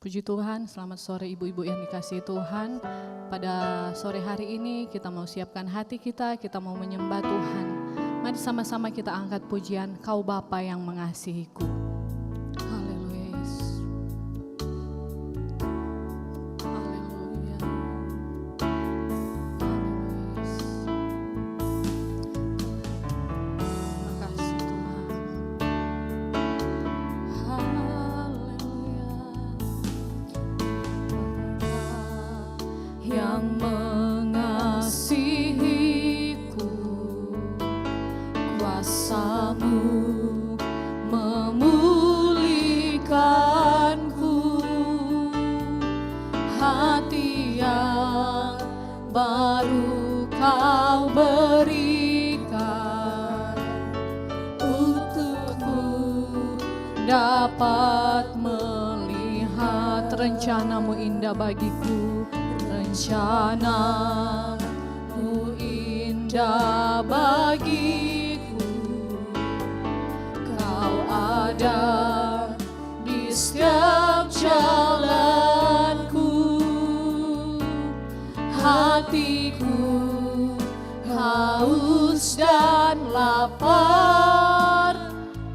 Puji Tuhan, selamat sore ibu-ibu yang dikasihi Tuhan. Pada sore hari ini kita mau siapkan hati kita mau menyembah Tuhan. Mari sama-sama kita angkat pujian, Kau Bapa yang mengasihiku. Haleluya Yesus. Haleluya. Haleluya Yesus. Terima kasih Tuhan. Yang mengasihiku, kuasa-Mu memulihkanku, hati yang baru Kau berikan, untukku dapat melihat rencana-Mu indah bagiku. Rencana-Mu indah bagiku, Kau ada di setiap jalanku. Hatiku haus dan lapar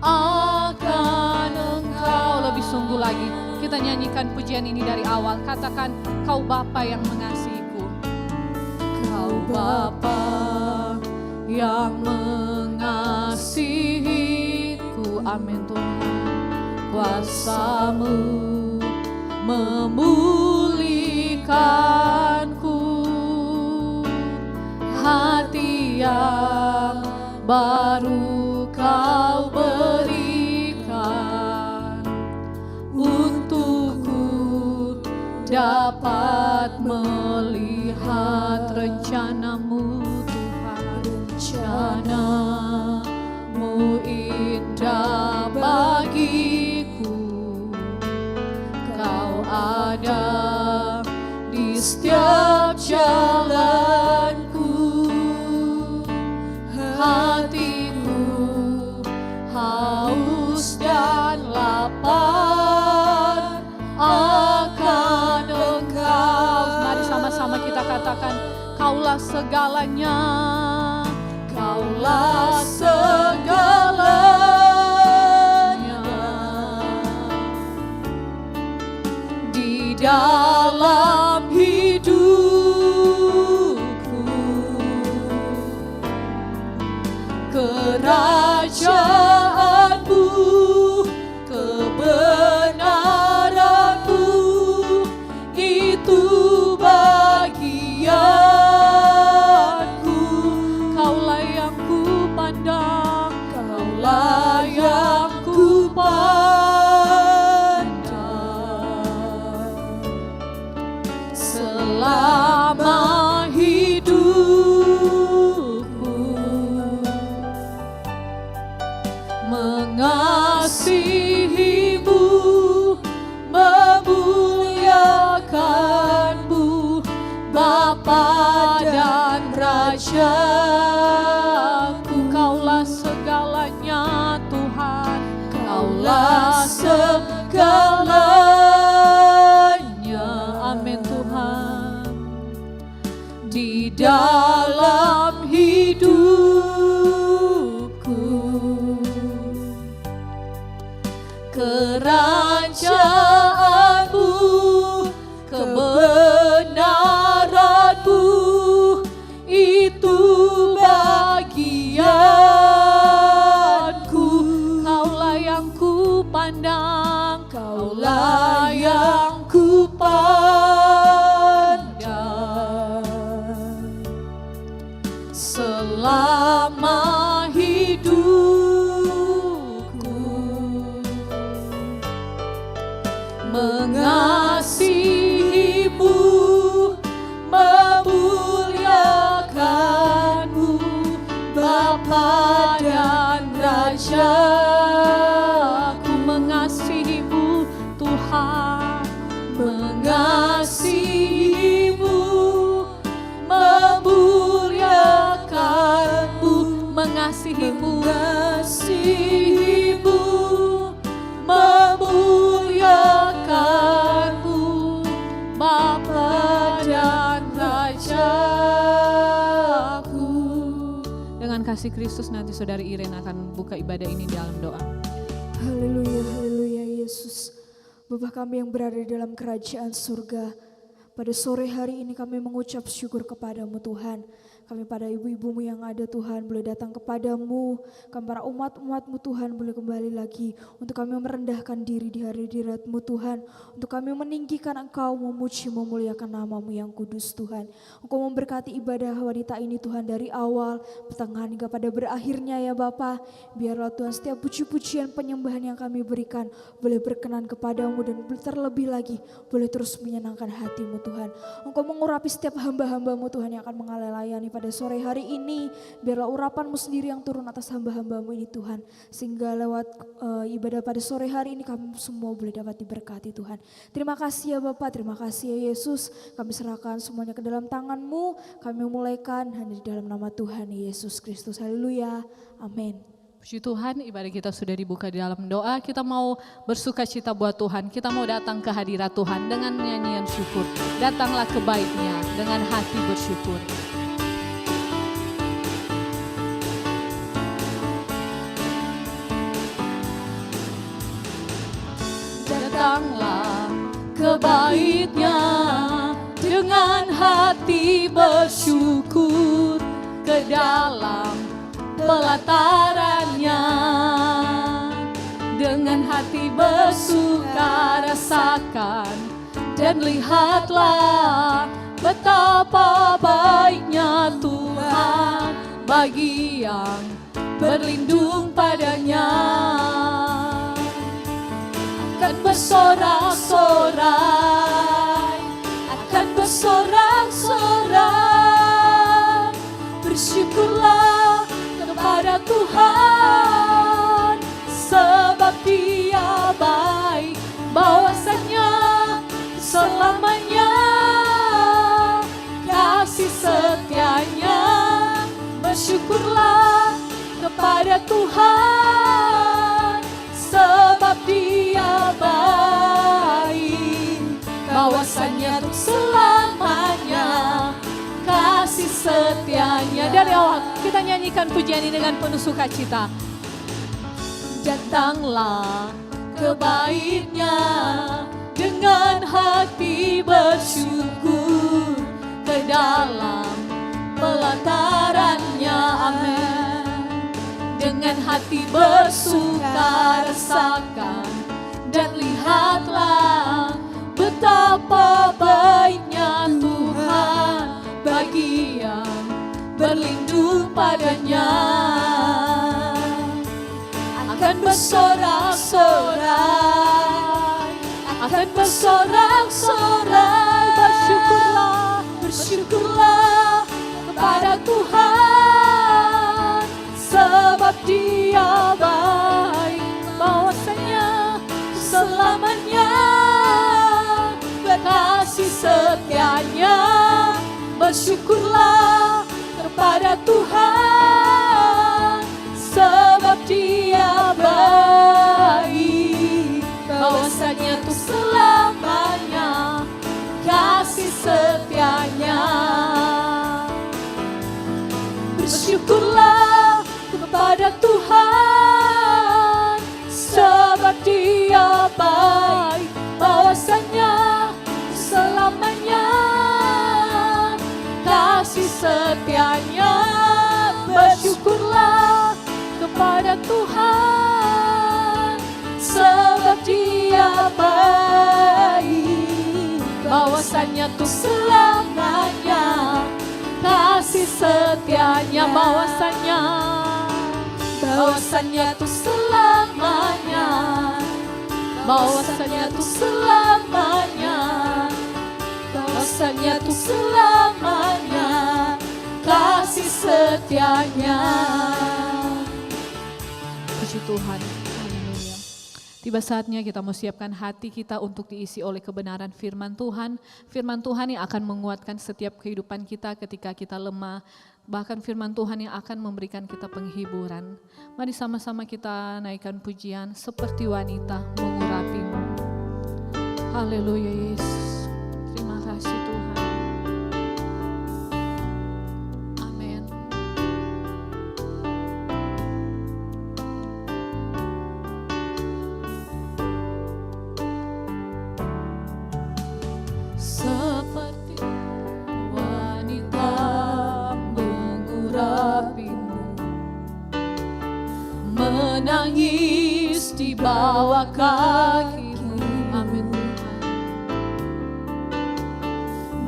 akan Engkau. Lebih sungguh lagi kita nyanyikan pujian ini dari awal. Katakan, Kau Bapa yang mengasihiku. Kau Bapa yang mengasihiku. Amin Tuhan. Kuasa-Mu memulihkanku, hati yang baru Kau berikan, untukku dapat melihat rencana-Mu Tuhan. Rencana-Mu indah bagiku, Kau ada di setiap jalanku. Hatiku haus dan lapar akan Engkau. Mari sama-sama kita katakan, Kaulah segalanya, Kaulah segalanya di dalam hidupku. Kerajaan-Mu, kebenaran-Mu, itu bagianku. Kaulah yang ku pandang, Kaulah yang ku pandang selama hidupku. Mengasihi-Mu, memuliakan-Mu, Bapa dan Rajaku. Kaulah segalanya Tuhan, Kaulah segalanya. Amin Tuhan. Di dalam hidupku, kerajaan-Mu, kebenaran-Mu, itu bagianku. Kaulah yang ku pandang, Kaulah yang ku pandang selama hidupku. Mengasihi-Mu, memuliakan-Mu, Bapa dan Rajaku. Mengasihi-Mu Tuhan, mengasihi-Mu, memuliakan-Mu, mengasihi-Mu, mengasihi-Mu, memuliakan-Mu, kasih Kristus, nanti Saudari Iren akan buka ibadah ini dalam doa. Haleluya, haleluya Yesus. Bapa kami yang berada di dalam kerajaan surga, pada sore hari ini kami mengucap syukur kepadamu Tuhan. Kami pada ibu-ibumu yang ada Tuhan boleh datang kepadamu. Kami para umat-umatmu Tuhan boleh kembali lagi untuk kami merendahkan diri di hadirat-Mu Tuhan. Untuk kami meninggikan Engkau, memuji, memuliakan namamu yang kudus Tuhan. Engkau memberkati ibadah wanita ini Tuhan dari awal, pertengahan hingga pada berakhirnya ya Bapa. Biarlah Tuhan setiap puji-pujian penyembahan yang kami berikan boleh berkenan kepadamu dan terlebih lagi boleh terus menyenangkan hatimu Tuhan. Engkau mengurapi setiap hamba-hambamu Tuhan yang akan mengalayani pada sore hari ini. Biarlah urapanmu sendiri yang turun atas hamba-hambamu ini Tuhan. Sehingga lewat ibadah pada sore hari ini kami semua boleh dapat diberkati Tuhan. Terima kasih ya Bapak, terima kasih ya Yesus. Kami serahkan semuanya ke dalam tangan-Mu. Kami mulaikan hanya di dalam nama Tuhan Yesus Kristus. Haleluya, amin. Puji Tuhan, ibadah kita sudah dibuka di dalam doa. Kita mau bersuka cita buat Tuhan. Kita mau datang ke hadirat Tuhan dengan nyanyian syukur. Datanglah ke bait-Nya dengan hati bersyukur. Datanglah ke bait-Nya dengan hati bersyukur, ke dalam pelataran-Nya dengan hati bersuka rasakan dan lihatlah betapa baiknya Tuhan bagi yang berlindung padanya. Akan bersorak-sorai, akan bersorak-sorai, bersyukurlah kepada Tuhan, sebab Dia baik, bahwasanya selamanya kasih setia-Nya. Bersyukurlah kepada Tuhan, sebab Dia baik, bahwasanya untuk selamanya kasih setia-Nya. Dari awal kita nyanyikan pujian ini dengan penuh sukacita. Datanglah ke bait-Nya dengan hati bersyukur, ke dalam pelataran-Nya, amin. Dengan hati bersuka rasakan dan lihatlah betapa baiknya Tuhan bagi yang berlindung padanya. Akan bersorak-sorai, akan bersorak-sorai, bersyukurlah, bersyukurlah kepada Tuhan, sebab Dia baik, bahwasanya selamanya kasih setia-Nya. Bersyukurlah kepada Tuhan, sebab Dia baik, bahwasanya untuk selamanya kasih setia-Nya. Bersyukurlah kepada Tuhan, sebab Dia baik, bahwasanya selamanya kasih setia-Nya. Bersyukurlah kepada Tuhan, sebab Dia baik, bahwasanya untuk selamanya kasih setia-Nya. Bahwasanya untuk selamanya, bahwasanya untuk selamanya, bahwasanya untuk selamanya kasih setia-Nya. Puji Tuhan, haleluya. Tiba saatnya kita mau siapkan hati kita untuk diisi oleh kebenaran firman Tuhan. Firman Tuhan yang akan menguatkan setiap kehidupan kita ketika kita lemah. Bahkan firman Tuhan yang akan memberikan kita penghiburan. Mari sama-sama kita naikkan pujian seperti wanita mengurapimu. Haleluya Yesus. Terima kasih Tuhan. Amin. bawah kaki-Mu. Amin Tuhan.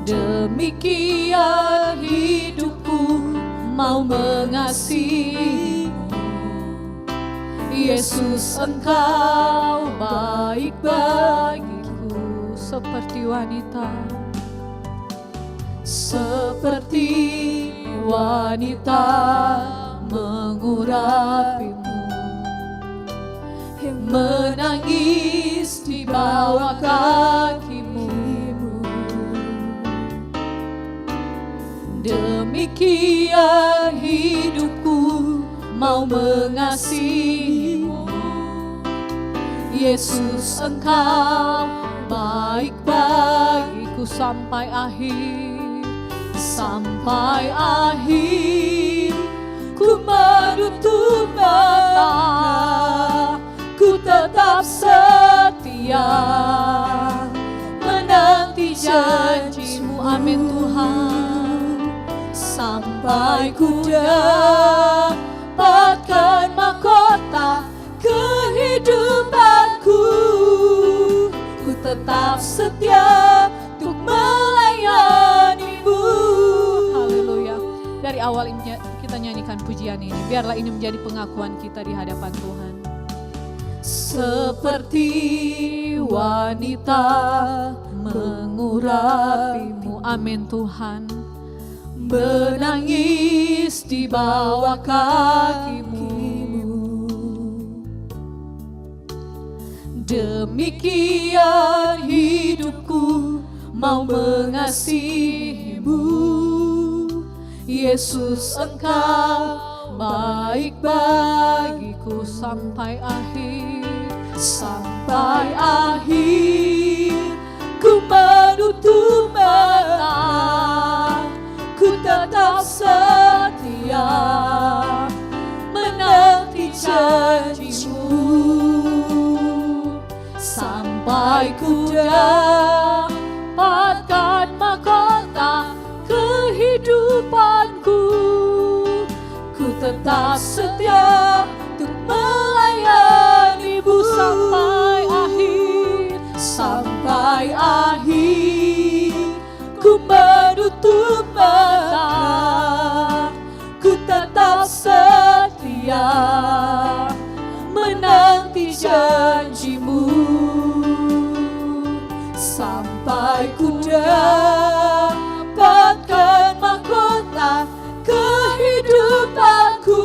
Demikian hidupku mau mengasihi-Mu. Yesus, Engkau baik bagiku. Seperti wanita, seperti wanita mengurapi-Mu, menangis di bawah kaki-Mu. Demikian hidupku mau mengasihi-Mu. Yesus, Engkau baik bagiku sampai akhir, sampai akhir. Ku menutup mata, ku tetap setia menanti janji-Mu. Amin Tuhan. Sampai ku dapatkan mahkota kehidupanku, ku tetap setia untuk melayani-Mu. Haleluya. Dari awal kita nyanyikan pujian ini, biarlah ini menjadi pengakuan kita di hadapan Tuhan. Seperti wanita mengurapi-Mu. Amin Tuhan. Menangis di bawah kaki-Mu. Demikian hidupku mau mengasihi-Mu. Yesus, Engkau baik bagiku sampai akhir, sampai akhir. Ku menutup mata, ku tetap setia menanti janji-Mu. Sampai ku dapatkan mahkota kehidupanku, ku tetap setia untuk melayani-Mu. Sampai akhir, sampai akhir. Ku menutup mata, ku tetap setia menanti janji-Mu. Sampai ku dapatkan mahkota kehidupanku,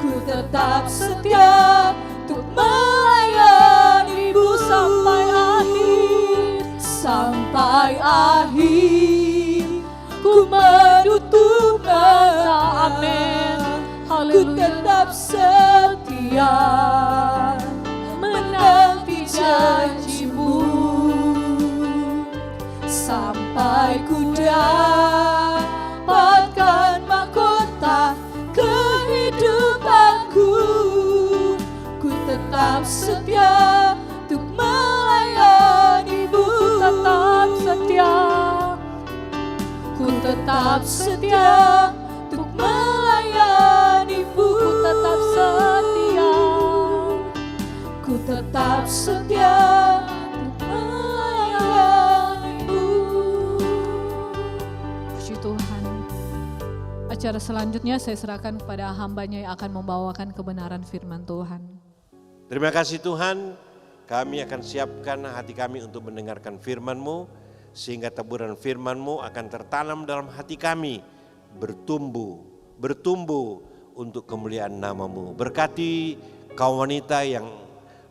ku tetap setia untuk melayani-Mu. Sampai akhir, sampai akhir. Ku menutup mata, amin. Ku tetap setia menanti janji-Mu. Sampai ku dapatkan mahkota kehidupanku, ku tetap setia untuk melayani-Mu. Tetap setia, ku tetap setia untuk melayani-Mu. Ku tetap setia, ku tetap setia untuk melayani-Mu. Puji Tuhan. Acara selanjutnya saya serahkan kepada hamba-Nya yang akan membawakan kebenaran firman Tuhan. Terima kasih Tuhan, kami akan siapkan hati kami untuk mendengarkan firman-Mu, sehingga teburan firman-Mu akan tertanam dalam hati kami, bertumbuh untuk kemuliaan nama-Mu. Berkati kaum wanita yang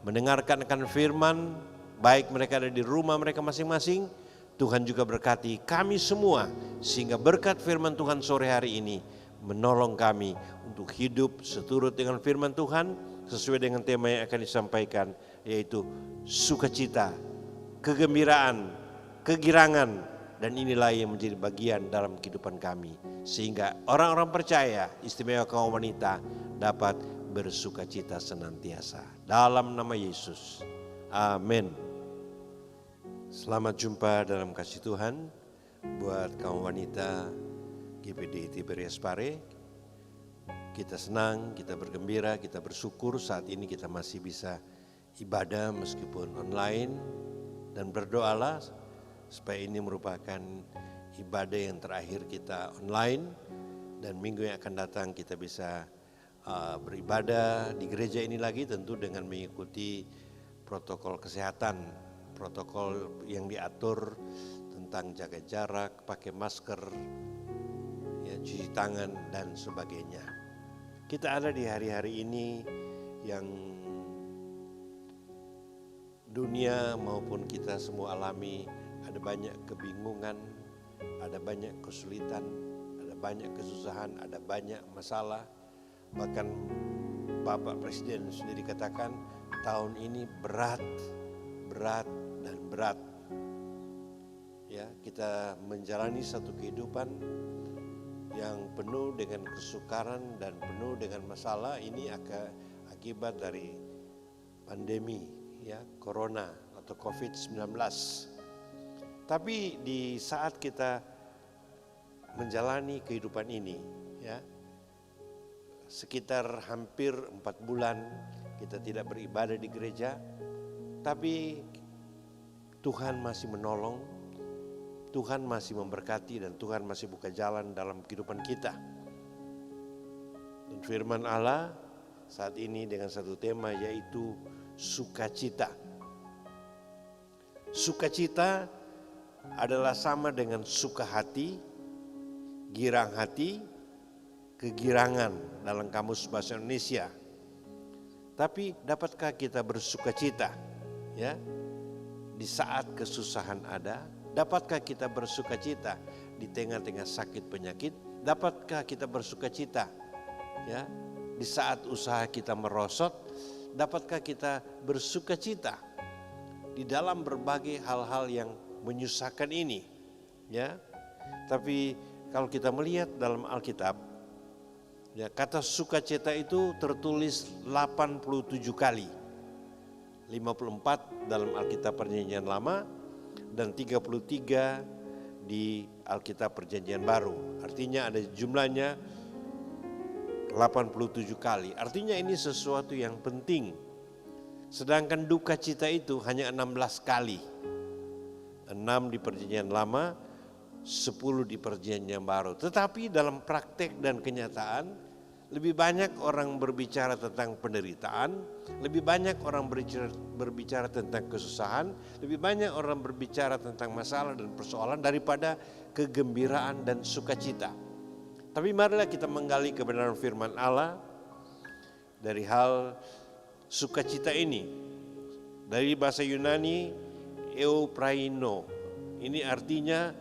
mendengarkan akan firman, baik mereka ada di rumah mereka masing-masing, Tuhan juga berkati kami semua, sehingga berkat firman Tuhan sore hari ini menolong kami untuk hidup seturut dengan firman Tuhan, sesuai dengan tema yang akan disampaikan, yaitu sukacita, kegembiraan, kegirangan, dan inilah yang menjadi bagian dalam kehidupan kami. Sehingga orang-orang percaya, istimewa kaum wanita, dapat bersukacita senantiasa. Dalam nama Yesus, amin. Selamat jumpa dalam kasih Tuhan buat kaum wanita GPD Tiberias Pare. Kita senang, kita bergembira, kita bersyukur saat ini kita masih bisa ibadah meskipun online. Dan berdoalah supaya ini merupakan ibadah yang terakhir kita online. Dan minggu yang akan datang kita bisa beribadah di gereja ini lagi, tentu dengan mengikuti protokol kesehatan, protokol yang diatur tentang jaga jarak, pakai masker, ya, cuci tangan dan sebagainya. Kita ada di hari-hari ini yang dunia maupun kita semua alami, ada banyak kebingungan, ada banyak kesulitan, ada banyak kesusahan, ada banyak masalah. Bahkan Bapak Presiden sendiri katakan tahun ini berat dan berat. Ya, kita menjalani satu kehidupan yang penuh dengan kesukaran dan penuh dengan masalah. Ini akibat dari pandemi, ya, corona atau COVID-19. Tapi di saat kita menjalani kehidupan ini, ya, sekitar hampir 4 bulan kita tidak beribadah di gereja, tapi Tuhan masih menolong, Tuhan masih memberkati, dan Tuhan masih buka jalan dalam kehidupan kita. Dan firman Allah saat ini dengan satu tema, yaitu sukacita. Sukacita adalah sama dengan suka hati, girang hati, kegirangan dalam kamus bahasa Indonesia. Tapi dapatkah kita bersukacita, ya, di saat kesusahan ada? Dapatkah kita bersukacita di tengah-tengah sakit penyakit? Dapatkah kita bersukacita, ya, di saat usaha kita merosot? Dapatkah kita bersukacita di dalam berbagai hal-hal yang menyusahkan ini, ya? Tapi kalau kita melihat dalam Alkitab, ya, kata sukacita itu tertulis 87 kali. 54 dalam Alkitab Perjanjian Lama dan 33 di Alkitab Perjanjian Baru. Artinya ada jumlahnya 87 kali. Artinya ini sesuatu yang penting. Sedangkan duka cita itu hanya 16 kali. 6 di Perjanjian Lama, 10 di Perjanjian Baru. Tetapi dalam praktek dan kenyataan, lebih banyak orang berbicara tentang penderitaan, lebih banyak orang berbicara tentang kesusahan, lebih banyak orang berbicara tentang masalah dan persoalan daripada kegembiraan dan sukacita. Tapi marilah kita menggali kebenaran firman Allah dari hal sukacita ini. Dari bahasa Yunani, eupraino. Ini artinya,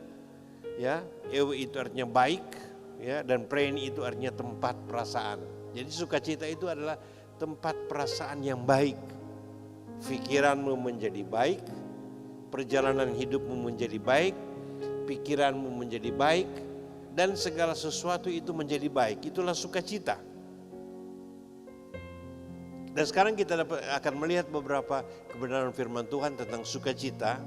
ya, eu itu artinya baik, ya, dan prein itu artinya tempat perasaan. Jadi sukacita itu adalah tempat perasaan yang baik. Pikiranmu menjadi baik, perjalanan hidupmu menjadi baik, pikiranmu menjadi baik, dan segala sesuatu itu menjadi baik. Itulah sukacita. Dan sekarang kita akan melihat beberapa kebenaran firman Tuhan tentang sukacita.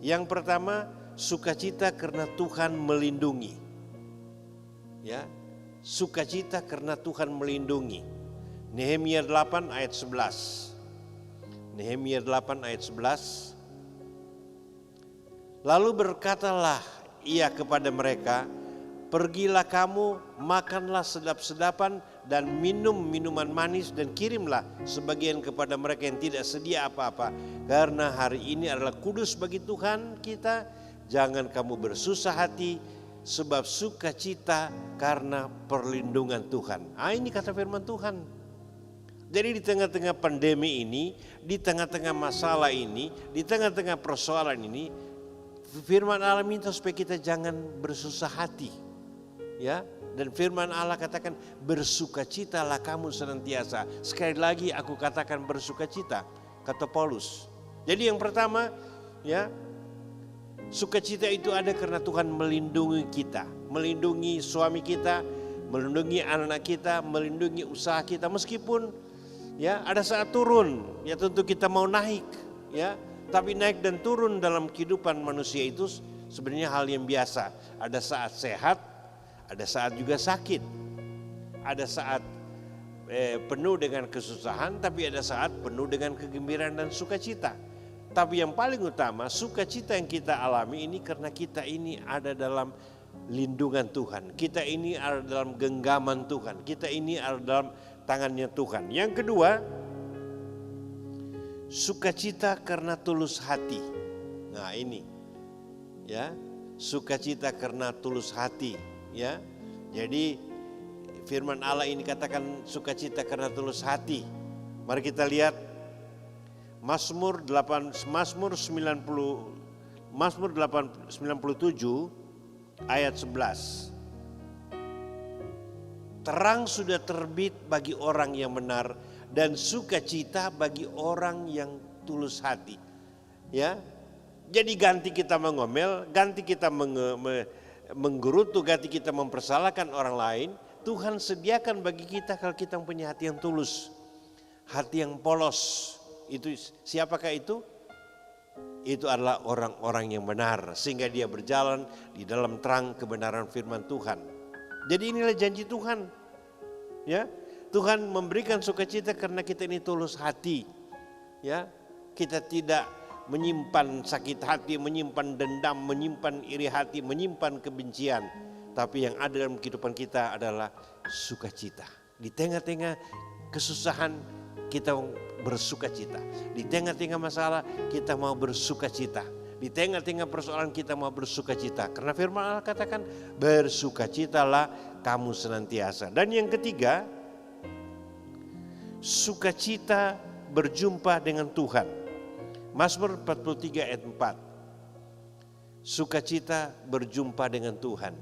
Yang pertama, sukacita karena Tuhan melindungi. Ya, sukacita karena Tuhan melindungi. Nehemia 8 ayat 11. Nehemia 8 ayat 11. Lalu berkatalah ia kepada mereka, pergilah kamu, makanlah sedap-sedapan dan minum minuman manis, dan kirimlah sebagian kepada mereka yang tidak sedia apa-apa. Karena hari ini adalah kudus bagi Tuhan kita. Jangan kamu bersusah hati, sebab sukacita karena perlindungan Tuhan. Ini kata firman Tuhan. Jadi di tengah-tengah pandemi ini, di tengah-tengah masalah ini, di tengah-tengah persoalan ini, firman Allah minta supaya kita jangan bersusah hati. Ya, dan firman Allah katakan bersukacitalah kamu senantiasa. Sekali lagi aku katakan bersukacita, kata Paulus. Jadi yang pertama, ya, sukacita itu ada karena Tuhan melindungi kita, melindungi suami kita, melindungi anak-anak kita, melindungi usaha kita. Meskipun, ya, ada saat turun, ya tentu kita mau naik, ya. Tapi naik dan turun dalam kehidupan manusia itu sebenarnya hal yang biasa. Ada saat sehat, ada saat juga sakit. Ada saat penuh dengan kesusahan, tapi ada saat penuh dengan kegembiraan dan sukacita. Tapi yang paling utama, sukacita yang kita alami ini karena kita ini ada dalam lindungan Tuhan. Kita ini ada dalam genggaman Tuhan. Kita ini ada dalam tangannya Tuhan. Yang kedua, sukacita karena tulus hati. Nah ini, ya, sukacita karena tulus hati, ya. Jadi firman Allah ini katakan sukacita karena tulus hati. Mari kita lihat Mazmur 97 ayat 11. Terang sudah terbit bagi orang yang benar dan sukacita bagi orang yang tulus hati. Ya. Jadi ganti kita mengomel, ganti kita menggerutu, ganti kita mempersalahkan orang lain, Tuhan sediakan bagi kita kalau kita punya hati yang tulus, hati yang polos. Itu siapakah itu? Itu adalah orang-orang yang benar, sehingga dia berjalan di dalam terang kebenaran firman Tuhan. Jadi inilah janji Tuhan. Ya, Tuhan memberikan sukacita karena kita ini tulus hati. Ya, kita tidak menyimpan sakit hati, menyimpan dendam, menyimpan iri hati, menyimpan kebencian. Tapi yang ada dalam kehidupan kita adalah sukacita. Di tengah-tengah kesusahan kita bersukacita. Di tengah-tengah masalah kita mau bersukacita. Di tengah-tengah persoalan kita mau bersukacita. Karena firman Allah katakan bersukacitalah kamu senantiasa. Dan yang ketiga, sukacita berjumpa dengan Tuhan. Mazmur 43 ayat 4. Sukacita berjumpa dengan Tuhan.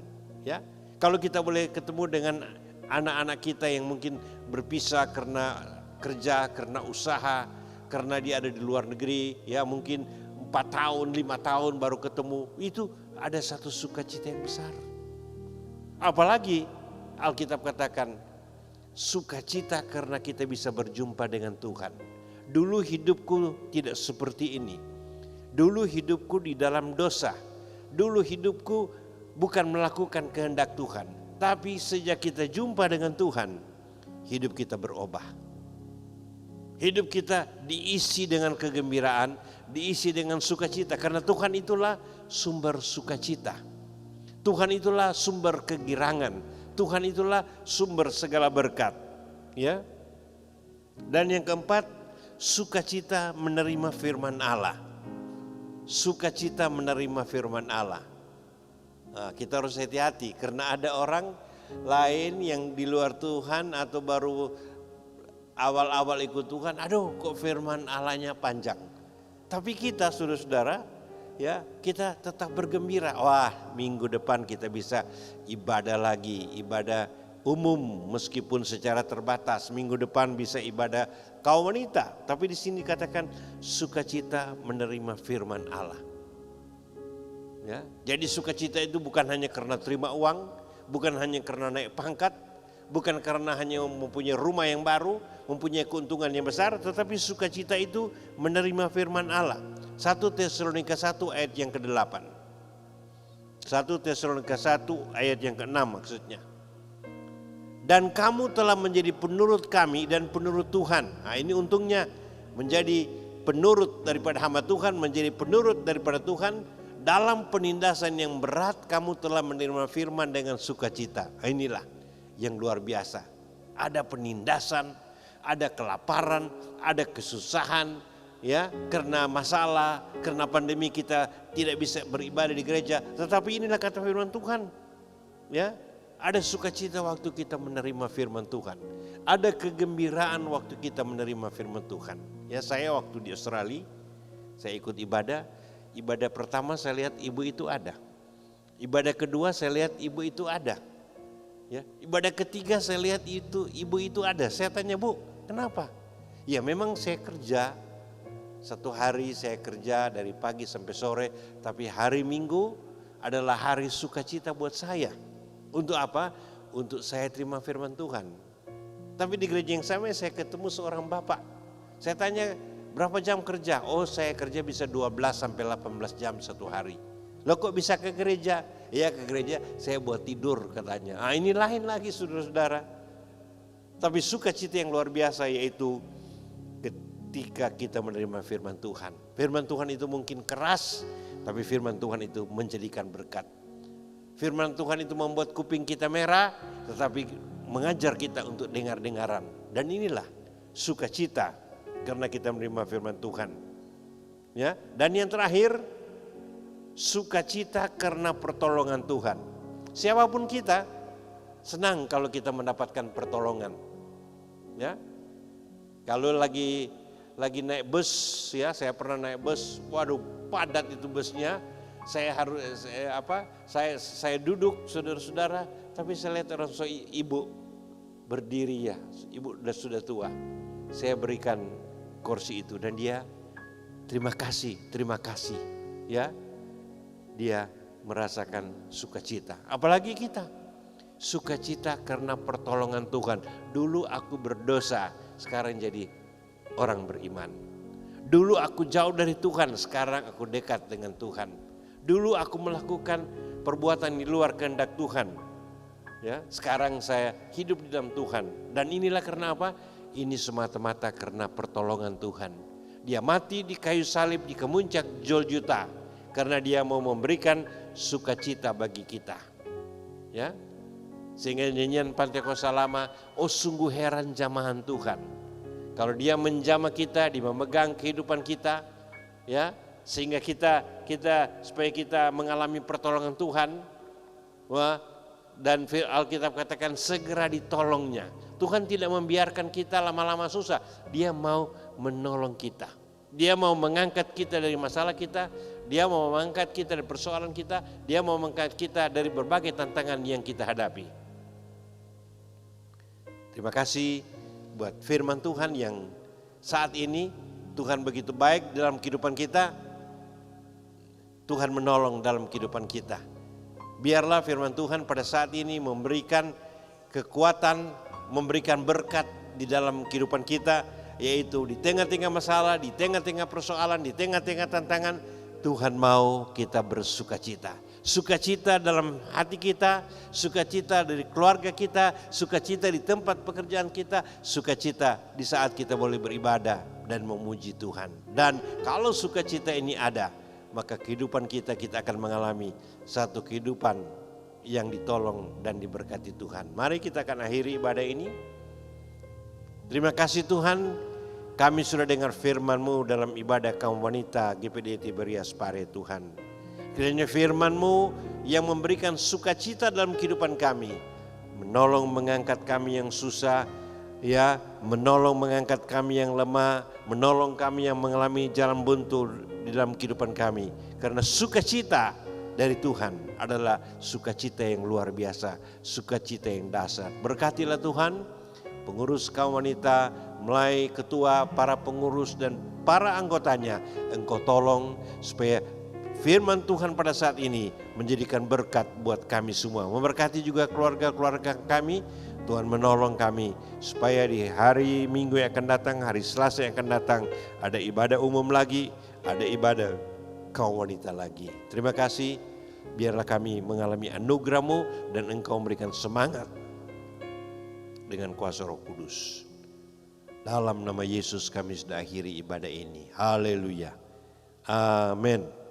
Ya, kalau kita boleh ketemu dengan anak-anak kita yang mungkin berpisah karena kerja, karena usaha, karena dia ada di luar negeri, ya mungkin 4 tahun, 5 tahun baru ketemu, itu ada satu sukacita yang besar. Apalagi Alkitab katakan sukacita karena kita bisa berjumpa dengan Tuhan. Dulu hidupku tidak seperti ini. Dulu hidupku di dalam dosa. Dulu hidupku bukan melakukan kehendak Tuhan. Tapi sejak kita jumpa dengan Tuhan, hidup kita berubah. Hidup kita diisi dengan kegembiraan, diisi dengan sukacita. Karena Tuhan itulah sumber sukacita. Tuhan itulah sumber kegirangan. Tuhan itulah sumber segala berkat. Ya. Dan yang keempat, sukacita menerima firman Allah. Sukacita menerima firman Allah. Nah, kita harus hati-hati karena ada orang lain yang di luar Tuhan atau baru awal-awal ikut Tuhan, aduh kok firman Allahnya panjang. Tapi kita saudara-saudara, ya kita tetap bergembira. Wah, minggu depan kita bisa ibadah lagi, ibadah umum meskipun secara terbatas. Minggu depan bisa ibadah kaum wanita. Tapi di sini katakan sukacita menerima firman Allah. Ya, jadi sukacita itu bukan hanya karena terima uang, bukan hanya karena naik pangkat, bukan karena hanya mempunyai rumah yang baru, mempunyai keuntungan yang besar, tetapi sukacita itu menerima firman Allah. 1 Tesalonika 1 ayat yang ke-8. 1 Tesalonika 1 ayat yang ke-6 maksudnya. Dan kamu telah menjadi penurut kami dan penurut Tuhan. Nah ini untungnya menjadi penurut daripada hamba Tuhan, menjadi penurut daripada Tuhan. Dalam penindasan yang berat kamu telah menerima firman dengan sukacita. Nah, inilah yang luar biasa. Ada penindasan, ada kelaparan, ada kesusahan, ya karena masalah, karena pandemi kita tidak bisa beribadah di gereja. Tetapi inilah kata firman Tuhan, ya. Ada sukacita waktu kita menerima firman Tuhan. Ada kegembiraan waktu kita menerima firman Tuhan. Ya saya waktu di Australia, saya ikut ibadah. Ibadah pertama saya lihat ibu itu ada. Ibadah kedua saya lihat ibu itu ada. Ya, ibadah ketiga saya lihat itu ibu itu ada. Saya tanya, Bu, kenapa? Ya memang saya kerja. Satu hari saya kerja dari pagi sampai sore. Tapi hari Minggu adalah hari sukacita buat saya. Untuk apa? Untuk saya terima firman Tuhan. Tapi di gereja yang sama saya ketemu seorang bapak. Saya tanya, berapa jam kerja? Oh saya kerja bisa 12 sampai 18 jam satu hari. Loh kok bisa ke gereja? Ya ke gereja saya buat tidur katanya. Nah ini lain lagi saudara-saudara. Tapi sukacita yang luar biasa yaitu ketika kita menerima firman Tuhan. Firman Tuhan itu mungkin keras, tapi firman Tuhan itu menjadikan berkat. Firman Tuhan itu membuat kuping kita merah, tetapi mengajar kita untuk dengar-dengaran. Dan inilah sukacita karena kita menerima firman Tuhan. Ya, dan yang terakhir, sukacita karena pertolongan Tuhan. Siapapun kita senang kalau kita mendapatkan pertolongan. Ya, kalau lagi naik bus, ya saya pernah naik bus, waduh padat itu busnya. Saya duduk saudara-saudara, tapi saya lihat orang ibu berdiri ya, ibu sudah tua. Saya berikan kursi itu dan dia terima kasih, ya. Dia merasakan sukacita. Apalagi kita, sukacita karena pertolongan Tuhan. Dulu aku berdosa, sekarang jadi orang beriman. Dulu aku jauh dari Tuhan, sekarang aku dekat dengan Tuhan. Dulu aku melakukan perbuatan di luar kehendak Tuhan. Ya, sekarang saya hidup di dalam Tuhan. Dan inilah karena apa? Ini semata-mata karena pertolongan Tuhan. Dia mati di kayu salib di kemuncak Golgota karena dia mau memberikan sukacita bagi kita. Ya. Sehingga nyanyian Pantekosta lama, oh sungguh heran jamahan Tuhan. Kalau dia menjamah kita, dia memegang kehidupan kita, ya, sehingga kita supaya kita mengalami pertolongan Tuhan. Wah, dan Alkitab katakan segera ditolongnya. Tuhan tidak membiarkan kita lama-lama susah. Dia mau menolong kita. Dia mau mengangkat kita dari masalah kita. Dia mau mengangkat kita dari persoalan kita. Dia mau mengangkat kita dari berbagai tantangan yang kita hadapi. Terima kasih buat firman Tuhan yang saat ini Tuhan begitu baik dalam kehidupan kita. Tuhan menolong dalam kehidupan kita. Biarlah firman Tuhan pada saat ini memberikan kekuatan, memberikan berkat di dalam kehidupan kita, yaitu di tengah-tengah masalah, di tengah-tengah persoalan, di tengah-tengah tantangan, Tuhan mau kita bersukacita. Sukacita dalam hati kita, sukacita dari keluarga kita, sukacita di tempat pekerjaan kita, sukacita di saat kita boleh beribadah dan memuji Tuhan. Dan kalau sukacita ini ada, maka kehidupan kita akan mengalami satu kehidupan yang ditolong dan diberkati Tuhan. Mari kita akan akhiri ibadah ini. Terima kasih Tuhan, kami sudah dengar firman-Mu dalam ibadah kaum wanita GPD Tiberias Pare Tuhan. Kiranya firman-Mu yang memberikan sukacita dalam kehidupan kami, menolong mengangkat kami yang susah, ya, menolong mengangkat kami yang lemah, menolong kami yang mengalami jalan buntu di dalam kehidupan kami. Karena sukacita dari Tuhan adalah sukacita yang luar biasa, sukacita yang dasar. Berkatilah Tuhan pengurus kaum wanita, mulai ketua, para pengurus dan para anggotanya. Engkau tolong supaya firman Tuhan pada saat ini menjadikan berkat buat kami semua. Memberkati juga keluarga-keluarga kami. Tuhan menolong kami supaya di hari Minggu yang akan datang, hari Selasa yang akan datang, ada ibadah umum lagi, ada ibadah kaum wanita lagi. Terima kasih, biarlah kami mengalami anugerah-Mu dan Engkau memberikan semangat dengan kuasa Roh Kudus. Dalam nama Yesus kami sudah akhiri ibadah ini. Haleluya. Amin.